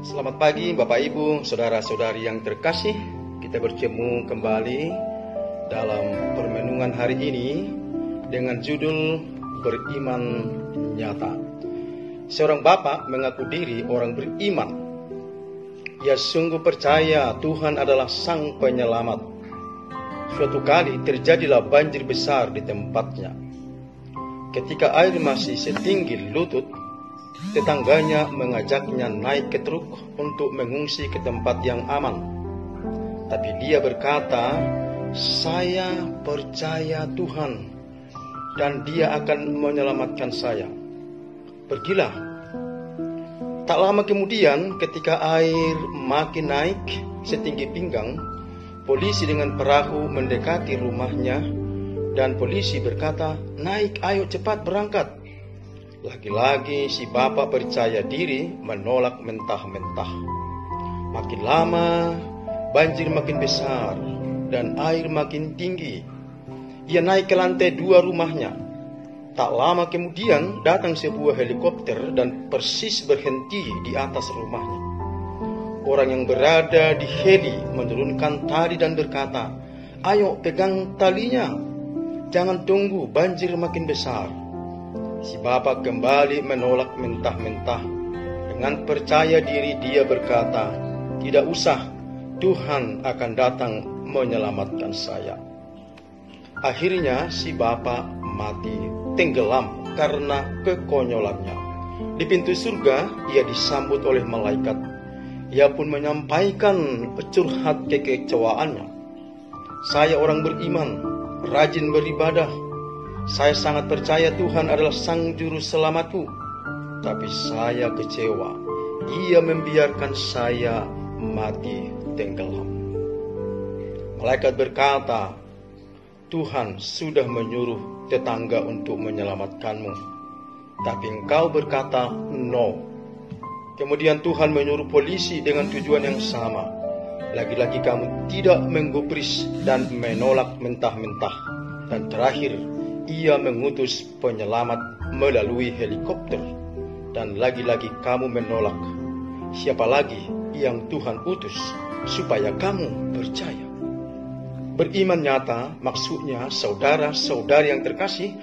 Selamat pagi Bapak Ibu, Saudara-saudari yang terkasih. Kita bertemu kembali dalam permenungan hari ini dengan judul Beriman Nyata. Seorang bapak mengaku diri orang beriman. Ia sungguh percaya Tuhan adalah Sang Penyelamat. Suatu kali terjadilah banjir besar di tempatnya. Ketika air masih setinggi lutut, tetangganya mengajaknya naik ke truk untuk mengungsi ke tempat yang aman. Tapi dia berkata, "Saya percaya Tuhan dan Dia akan menyelamatkan saya. Pergilah." Tak lama kemudian, ketika air makin naik setinggi pinggang, polisi dengan perahu mendekati rumahnya dan polisi berkata, "Naik, ayo cepat berangkat." Lagi-lagi si bapak percaya diri menolak mentah-mentah. Makin lama, banjir makin besar dan air makin tinggi. Ia naik ke lantai 2 rumahnya. Tak lama kemudian datang sebuah helikopter dan persis berhenti di atas rumahnya. Orang yang berada di heli menurunkan tali dan berkata, "Ayo pegang talinya, jangan tunggu banjir makin besar." Si bapak kembali menolak mentah-mentah. Dengan percaya diri dia berkata, "Tidak usah, Tuhan akan datang menyelamatkan saya." Akhirnya si bapak mati tenggelam karena kekonyolannya. Di pintu surga ia disambut oleh malaikat. Ia pun menyampaikan curhat kekecewaannya. "Saya orang beriman, rajin beribadah. Saya sangat percaya Tuhan adalah Sang Juru Selamatku. Tapi saya kecewa. Ia membiarkan saya mati tenggelam." Malaikat berkata, "Tuhan sudah menyuruh tetangga untuk menyelamatkanmu, tapi engkau berkata no." Kemudian Tuhan menyuruh polisi dengan tujuan yang sama. Lagi-lagi kamu tidak menggubris dan menolak mentah-mentah. Dan terakhir, Ia mengutus penyelamat melalui helikopter. Dan lagi-lagi kamu menolak. Siapa lagi yang Tuhan utus supaya kamu percaya? Beriman nyata maksudnya saudara-saudari yang terkasih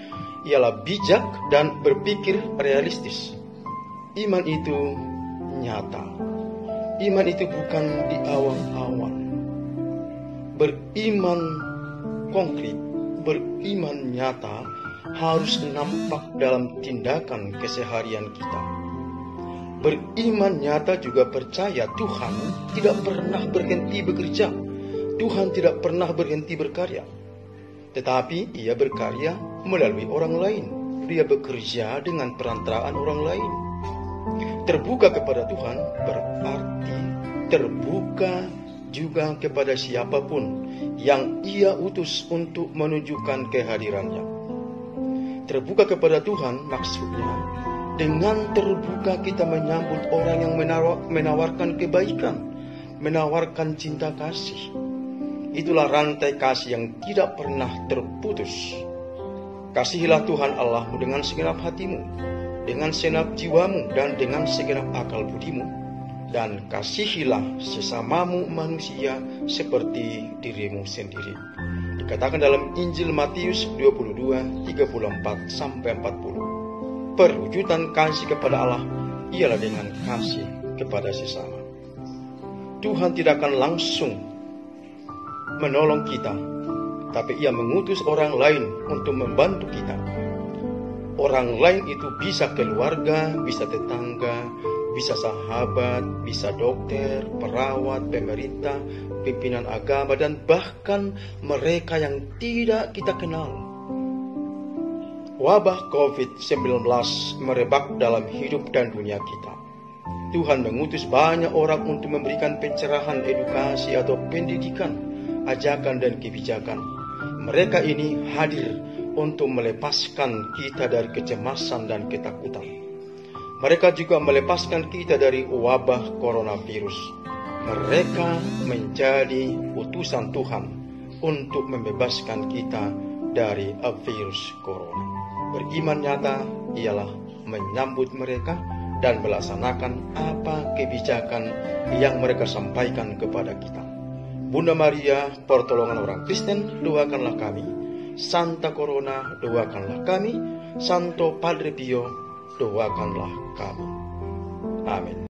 ialah bijak dan berpikir realistis. Iman itu nyata. Iman itu bukan di awal-awal. Beriman konkret, beriman nyata harus nampak dalam tindakan keseharian kita. Beriman nyata juga percaya Tuhan tidak pernah berhenti bekerja. Tuhan tidak pernah berhenti berkarya. Tetapi Ia berkarya melalui orang lain. Dia bekerja dengan perantaraan orang lain. Terbuka kepada Tuhan berarti terbuka juga kepada siapapun yang Ia utus untuk menunjukkan kehadirannya. Terbuka kepada Tuhan maksudnya dengan terbuka kita menyambut orang yang menawarkan kebaikan, menawarkan cinta kasih. Itulah rantai kasih yang tidak pernah terputus. Kasihilah Tuhan Allahmu dengan segenap hatimu, dengan segenap jiwamu, dan dengan segenap akal budimu. Dan kasihilah sesamamu manusia seperti dirimu sendiri. Dikatakan dalam Injil Matius 22:34-40. Perwujudan kasih kepada Allah ialah dengan kasih kepada sesama. Tuhan tidak akan langsung menolong kita, tapi Ia mengutus orang lain untuk membantu kita. Orang lain itu bisa keluarga, bisa tetangga, bisa sahabat, bisa dokter, perawat, pemerintah, pimpinan agama, dan bahkan mereka yang tidak kita kenal. Wabah COVID-19 merebak dalam hidup dan dunia kita. Tuhan mengutus banyak orang untuk memberikan pencerahan, edukasi, atau pendidikan, ajakan, dan kebijakan. Mereka ini hadir untuk melepaskan kita dari kecemasan dan ketakutan. Mereka juga melepaskan kita dari wabah coronavirus. Mereka menjadi utusan Tuhan untuk membebaskan kita dari virus corona. Beriman nyata ialah menyambut mereka dan melaksanakan apa kebijakan yang mereka sampaikan kepada kita. Bunda Maria, pertolongan orang Kristen, doakanlah kami. Santa Corona, doakanlah kami. Santo Padre Pio, doakanlah kami. Amin.